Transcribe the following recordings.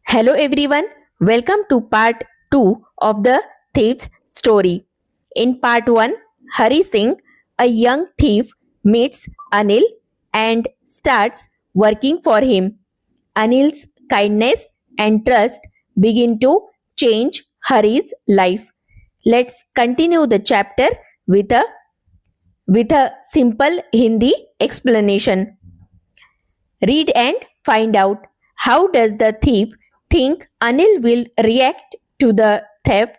Hello everyone, welcome to part 2 of the thief's story. In part 1, Hari Singh, a young thief, meets Anil and starts working for him. Anil's kindness and trust begin to change Hari's life. Let's continue the chapter with a with a simple Hindi explanation. Read and find out how does the thief think Anil will react to the theft.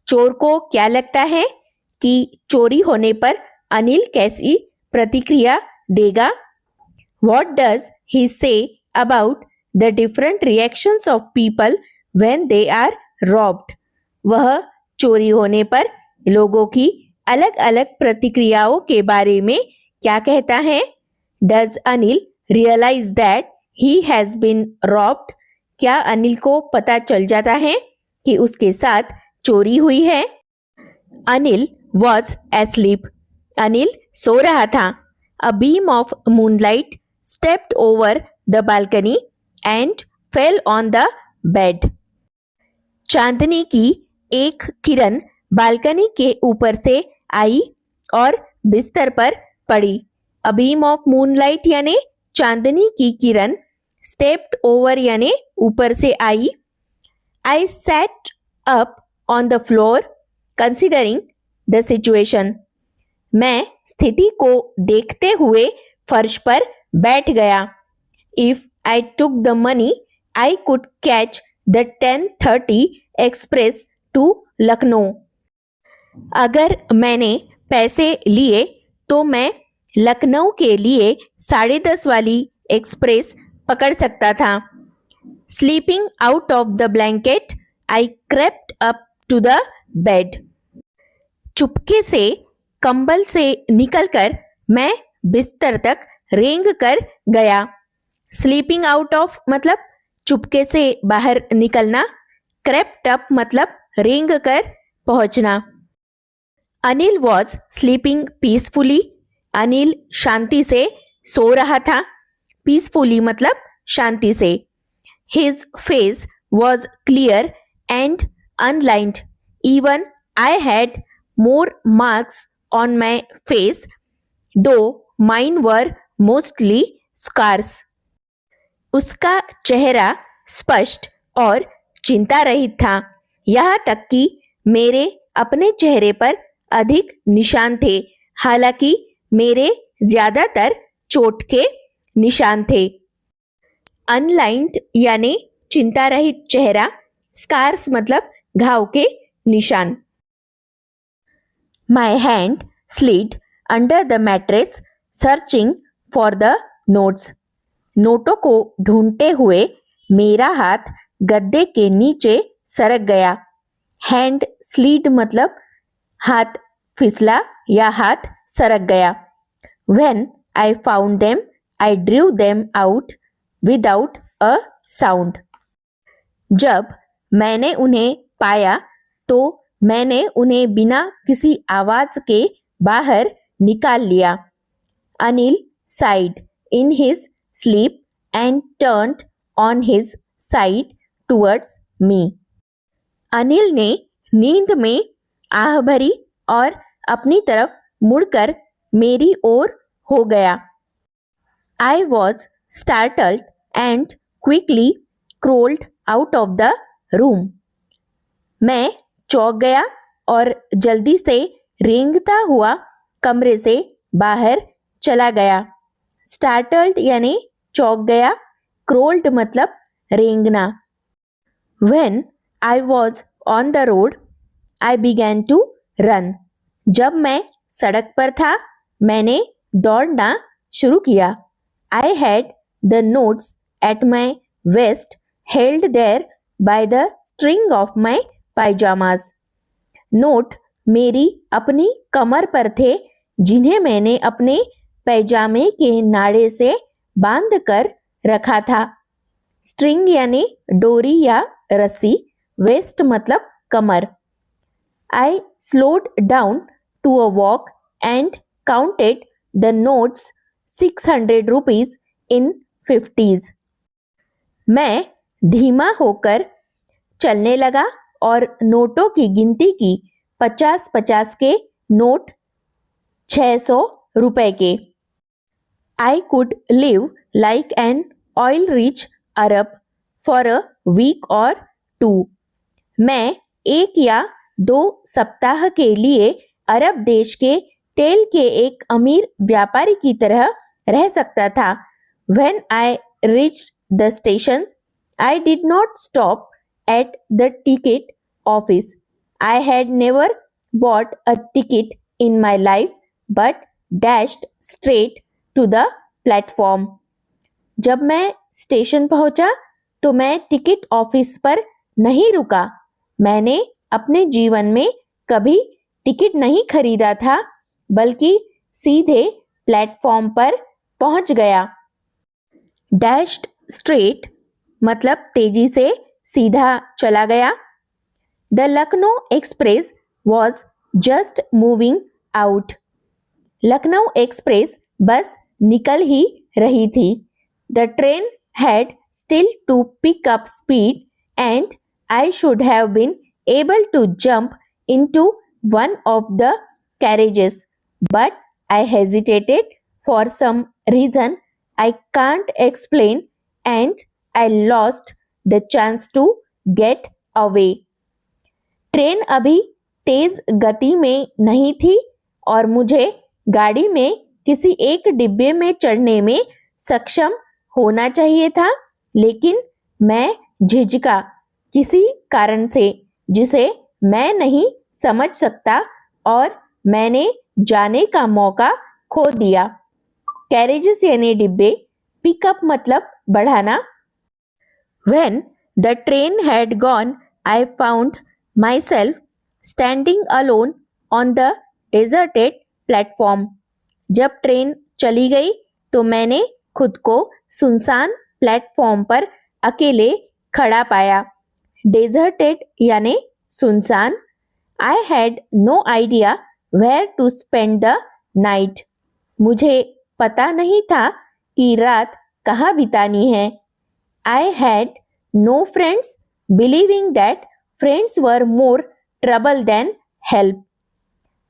चोर को क्या लगता है कि चोरी होने पर अनिल कैसी प्रतिक्रिया देगा? What does he say about the different reactions of people when they are robbed? वह चोरी होने पर लोगों की अलग अलग प्रतिक्रियाओं के बारे में क्या कहता है? Does Anil realize that he has been robbed? क्या अनिल को पता चल जाता है कि उसके साथ चोरी हुई है? Anil was asleep. अनिल सो रहा था. A beam of moonlight stepped over the balcony and fell on the bed. चांदनी की एक किरण बालकनी के ऊपर से आई और बिस्तर पर पड़ी. A beam of moonlight यानी चांदनी की किरण, stepped over यानी ऊपर से आई. I sat up on the floor considering the situation. मैं स्थिति को देखते हुए फर्श पर बैठ गया. If I took the money, I could catch the 10:30 express to Lucknow. अगर मैंने पैसे लिए तो मैं लखनऊ के लिए 10:30 वाली एक्सप्रेस पकड़ सकता था. Sleeping out of the blanket, I crept up to the bed. चुपके से कंबल से निकलकर मैं बिस्तर तक रेंग कर गया. Sleeping out of मतलब चुपके से बाहर निकलना. Crept up मतलब रेंग कर पहुंचना. Anil was sleeping peacefully. Anil शांति से सो रहा था. Peacefully मतलब शांति से. His face was clear and unlined. Even I had more marks on my face, though mine were mostly scars. उसका चेहरा स्पष्ट और चिंता रहित था. यहाँ तक कि मेरे अपने चेहरे पर अधिक निशान थे, हालांकि मेरे ज्यादातर चोट के निशान थे. अनलाइंड यानी चिंता रहित चेहरा, स्कार्स मतलब घाव के निशान. My hand slid under the mattress searching for the notes. नोटों को ढूंढते हुए मेरा हाथ गद्दे के नीचे सरक गया. हैंड स्लिड मतलब हाथ फिसला या हाथ सरक गया. When I found them, I drew them out without a sound. जब मैंने उन्हें पाया तो मैंने उन्हें बिना किसी आवाज के बाहर निकाल लिया. Anil sighed in his sleep and turned on his side towards me. Anil ने नींद में आह भरी और अपनी तरफ मुड़कर मेरी ओर हो गया. I was startled and quickly crawled out of the room. मैं चौंक गया और जल्दी से रेंगता हुआ कमरे से बाहर चला गया. Startled यानी चौंक गया, crawled मतलब रेंगना. When I was on the road, I began to run. जब मैं सड़क पर था, मैंने दौड़ना शुरू किया. I had the notes at my waist held there by the string of my pajamas. Note मेरी अपनी कमर पर थे जिन्हें मैंने अपने पैजामे के नाड़े से बांध कर रखा था. स्ट्रिंग यानी डोरी या रस्सी, वेस्ट मतलब कमर. I slowed down to a walk and counted the notes 600 rupees in 50s. मैं धीमा होकर चलने लगा और नोटों की गिनती की। 50-50 के नोट, 600 रुपए के। I could live like an oil-rich Arab for a week or two. मैं 1 या 2 सप्ताह के लिए अरब देश के तेल के एक अमीर व्यापारी की तरह रह सकता था। When I reached the station, I did not stop at the ticket office. I had never bought a ticket in my life but dashed straight to the platform. जब मैं स्टेशन पहुंचा तो मैं टिकट ऑफिस पर नहीं रुका। मैंने अपने जीवन में कभी टिकट नहीं खरीदा था, बल्कि सीधे प्लेटफॉर्म पर पहुंच गया। डैश्ड स्ट्रेट मतलब तेजी से सीधा चला गया। The Lucknow express was just moving out. Lucknow express बस निकल ही रही थी। The train had still to pick up speed and I should have been able to jump into one of the carriages, but I hesitated for some reason I can't explain and I lost the chance to get away. Train अभी तेज गति में नहीं थी और मुझे गाड़ी में किसी एक डिब्बे में चढ़ने में सक्षम होना चाहिए था, लेकिन मैं झिझका किसी कारण से जिसे मैं नहीं समझ सकता और मैंने जाने का मौका खो दिया। कैरेजेस यानी डिब्बे, पिकअप मतलब बढ़ाना। When the train had gone, I found myself standing alone on the deserted platform. जब ट्रेन चली गई तो मैंने खुद को सुनसान प्लेटफॉर्म पर अकेले खड़ा पाया। डेजर्टेड यानी सुनसान। I had no idea where to spend the night. मुझे पता नहीं था कि रात कहाँ बितानी है। I had no friends, believing that friends were more trouble than help.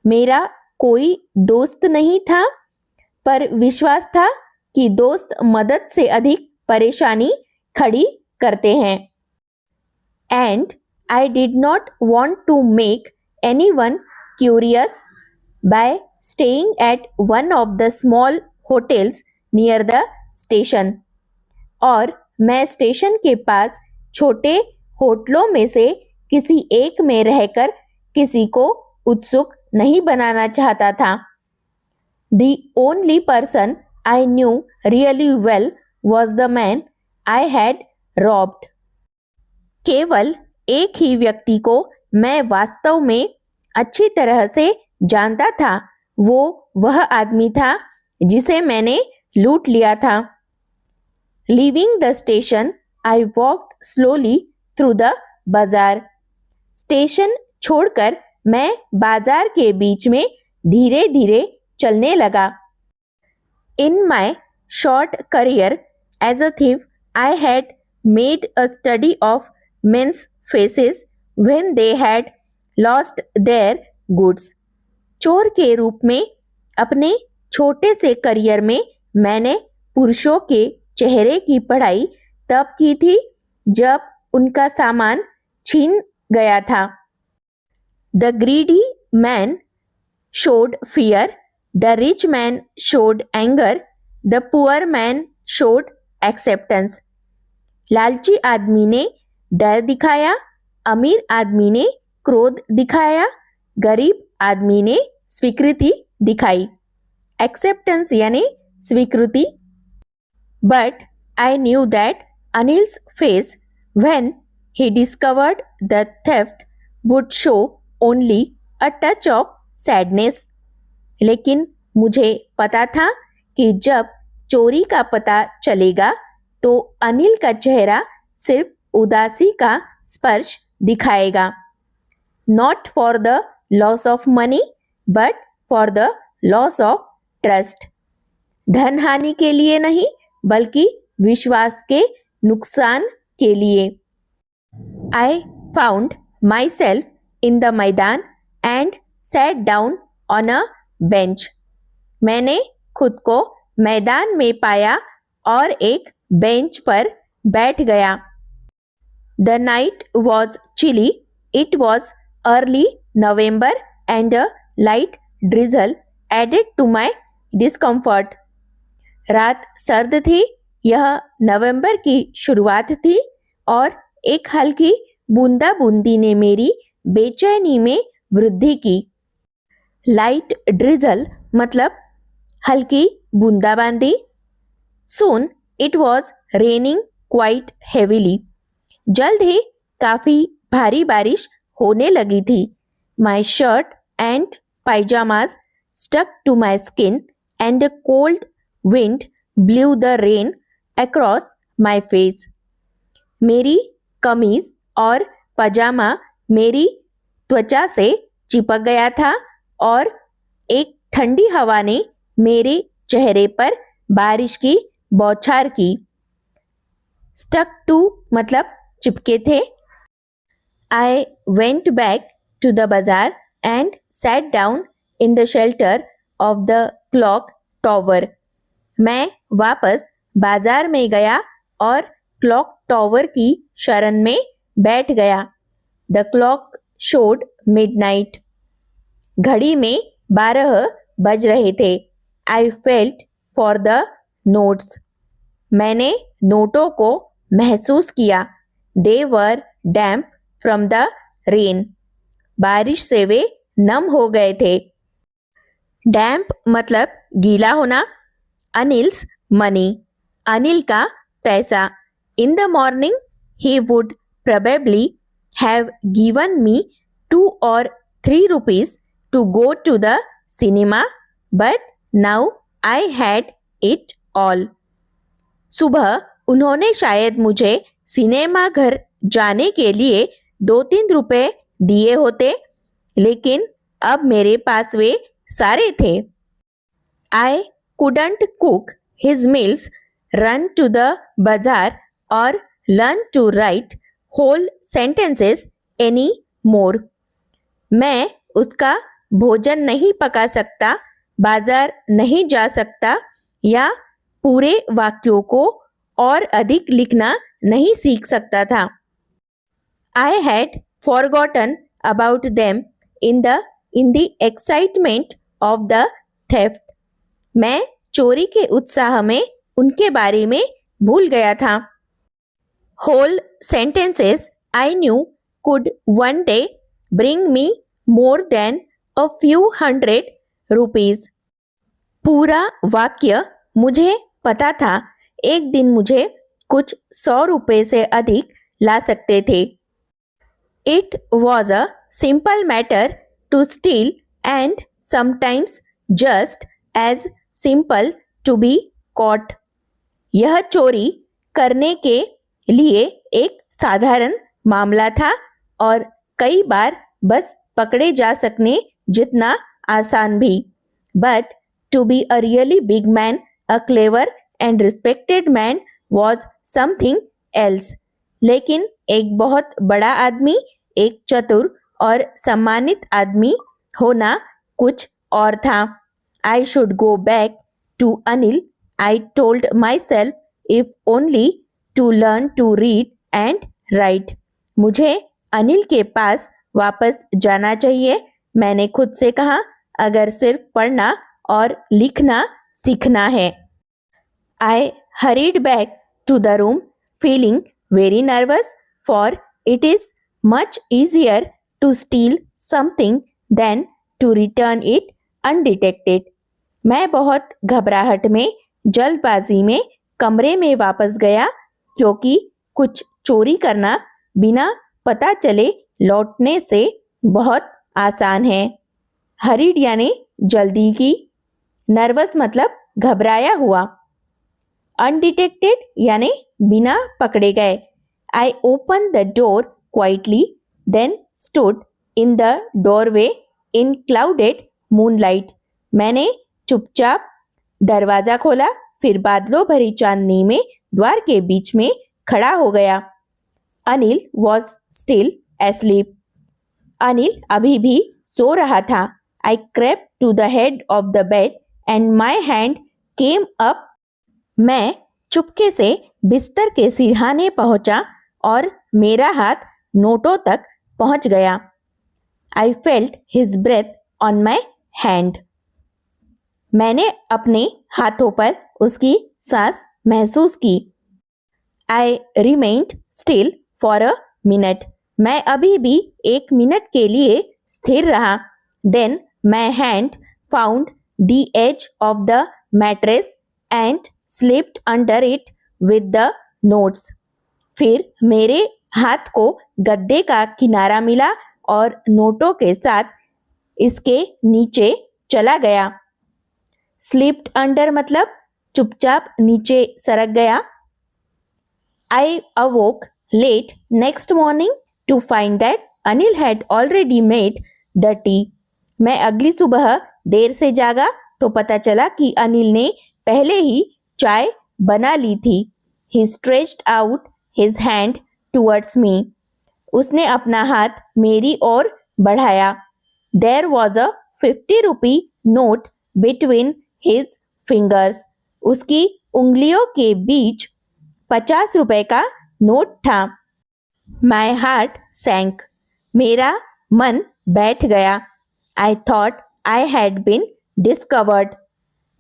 मेरा कोई दोस्त नहीं था, पर विश्वास था कि दोस्त मदद से अधिक परेशानी खड़ी करते हैं। And I did not want to make anyone curious by staying at one of the small hotels near the station. और मैं स्टेशन के पास छोटे होटलों में से किसी एक में रहकर किसी को उत्सुक नहीं बनाना चाहता था। The only person I knew really well was the man I had robbed. केवल एक ही व्यक्ति को मैं वास्तव में अच्छी तरह से जानता था, वो वह आदमी था जिसे मैंने लूट लिया था। Leaving the station, I walked slowly through the बाजार। स्टेशन छोड़कर मैं बाजार के बीच में धीरे धीरे चलने लगा। In my short career as a thief, I had made a study of men's faces when they had lost their goods. चोर के रूप में अपने छोटे से करियर में मैंने पुरुषों के चेहरे की पढ़ाई तब की थी जब उनका सामान छीन गया था। The greedy man showed fear, the rich man showed anger, the poor man showed acceptance. लालची आदमी ने डर दिखाया, अमीर आदमी ने क्रोध दिखाया, गरीब आदमी ने स्वीकृति दिखाई। एक्सेप्टेंस यानी स्वीकृति। But I knew that Anil's face when he discovered the theft would show only a touch of sadness. लेकिन मुझे पता था कि जब चोरी का पता चलेगा तो अनिल का चेहरा सिर्फ उदासी का स्पर्श दिखाएगा। Not for the loss of money, but for the loss of trust. धन हानि के लिए नहीं, बल्कि विश्वास के नुकसान के लिए। I found myself in the maidan and sat down on a bench. मैंने खुद को मैदान में पाया और एक बेंच पर बैठ गया। The night was chilly, it was early November and a light drizzle added to my discomfort. रात सर्द थी, यह नवंबर की शुरुआत थी और एक हल्की बूंदा बूंदी ने मेरी बेचैनी में वृद्धि की। लाइट ड्रिजल मतलब हल्की बूंदाबांदी। Soon it was raining quite heavily. जल्द ही काफी भारी बारिश होने लगी थी। My shirt and pyjamas stuck to my skin and a cold wind blew the rain across my face. मेरी कमीज और पजामा मेरी त्वचा से चिपक गया था और एक ठंडी हवा ने मेरे चेहरे पर बारिश की बौछार की। स्टक टू मतलब चिपके थे। I went back to the bazaar and sat down in the shelter of the clock tower. मैं वापस बाजार में गया और क्लॉक टॉवर की शरण में बैठ गया। The clock showed midnight. घड़ी में 12 बज रहे थे। I felt for the notes. मैंने नोटों को महसूस किया। दे वर डैम्प फ्रॉम द रेन। बारिश से वे नम हो गए थे। डैम्प मतलब गीला होना। अनिल्स मनी, अनिल का पैसा। In the morning he would probably have given me 2 or 3 rupees to go to the cinema, but now I had it all. सुबह उन्होंने शायद मुझे सिनेमा घर जाने के लिए 2-3 रुपए दिए होते, लेकिन अब मेरे पास वे सारे थे। I couldn't cook his meals, run to the bazaar or learn to write whole sentences any more. मैं उसका भोजन नहीं पका सकता, बाजार नहीं जा सकता या पूरे वाक्यों को और अधिक लिखना नहीं सीख सकता था। I had forgotten about them in the excitement of the theft. मैं चोरी के उत्साह में उनके बारे में भूल गया था। Whole sentences I knew could one day bring me more than a few hundred rupees. पूरा वाक्य मुझे पता था एक दिन मुझे कुछ 100 रुपए से अधिक ला सकते थे। It was a simple matter to steal and sometimes just as simple to be caught. यह चोरी करने के लिए एक साधारण मामला था और कई बार बस पकड़े जा सकने जितना आसान भी। But to be a really big man, a clever and respected man was something else. लेकिन एक बहुत बड़ा आदमी, एक चतुर और सम्मानित आदमी होना कुछ और था। I should go back to Anil, I told myself, if only to learn to read and write. मुझे अनिल के पास वापस जाना चाहिए, मैंने खुद से कहा, अगर सिर्फ पढ़ना और लिखना सीखना है। I hurried back to the room feeling very nervous, for it is much easier to steal something than to return it undetected. मैं बहुत घबराहट में जल्दबाजी में कमरे में वापस गया क्योंकि कुछ चोरी करना बिना पता चले लौटने से बहुत आसान है। हरीड यानी जल्दी की, नर्वस मतलब घबराया हुआ, अनडिटेक्टेड यानी बिना पकड़े गए। I open the door quietly then stood in the doorway in clouded moonlight. मैंने चुपचाप दरवाजा खोला, फिर बादलों भरी चांदनी में द्वार के बीच में खड़ा हो गया। Anil was still asleep. Anil अभी भी सो रहा था। I crept to the head of the bed and my hand came up. मैं चुपके से बिस्तर के सिरहाने पहुंचा और मेरा हाथ नोटों तक पहुंच गया। I felt his breath on my hand. मैंने अपने हाथों पर उसकी सांस महसूस की। I remained still for a minute. मैं अभी भी 1 मिनट के लिए स्थिर रहा। Then my hand found the edge of the mattress and slipped under it with the notes. फिर मेरे हाथ को गद्दे का किनारा मिला और नोटों के साथ इसके नीचे चला गया। स्लिप्ड अंडर मतलब चुपचाप नीचे सरक गया। I awoke late next morning to find that Anil had already made the tea. मैं अगली सुबह देर से जागा तो पता चला कि अनिल ने पहले ही चाय बना ली थी। He stretched out his hand towards me. उसने अपना हाथ मेरी ओर बढ़ाया। There was a 50 rupee note between his fingers. उसकी उंगलियों के बीच 50 रुपए का नोट था। My heart sank. मेरा मन बैठ गया। I thought I had been discovered.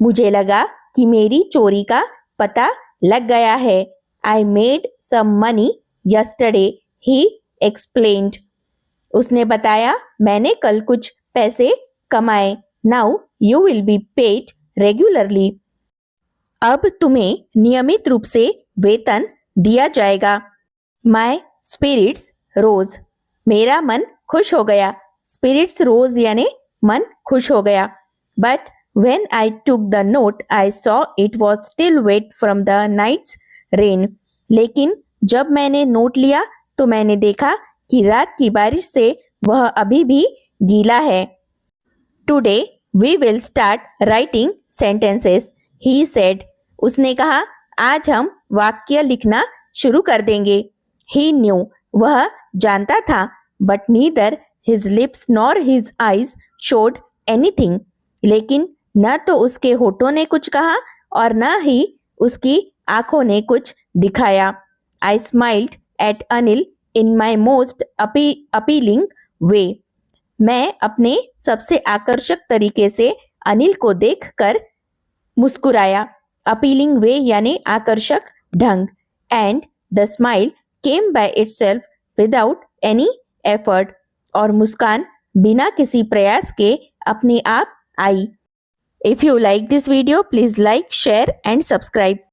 मुझे लगा कि मेरी चोरी का पता लग गया है। I made some money yesterday, he explained. उसने बताया मैंने कल कुछ पैसे कमाए। Now you will be paid regularly. अब तुम्हें नियमित रूप से वेतन दिया जाएगा। My spirits rose. मेरा मन खुश हो गया। स्पिरिट्स रोज यानी मन खुश हो गया। But when I took the note I saw it was still wet from the night's rain. लेकिन जब मैंने नोट लिया तो मैंने देखा कि रात की बारिश से वह अभी भी गीला है। Today we will start writing sentences, he said. उसने कहा आज हम वाक्य लिखना शुरू कर देंगे। ही न्यू, वह जानता था। But neither his lips nor his eyes showed anything. लेकिन न तो उसके होठों ने कुछ कहा और न ही उसकी आंखों ने कुछ दिखाया। I smiled at Anil in my most appealing way. मैं अपने सबसे आकर्षक तरीके से अनिल को देखकर मुस्कुराया। अपीलिंग वे यानी आकर्षक ढंग। And the smile came by itself without any effort. और मुस्कान बिना किसी प्रयास के अपने आप आई। If you like this video please like, share and subscribe.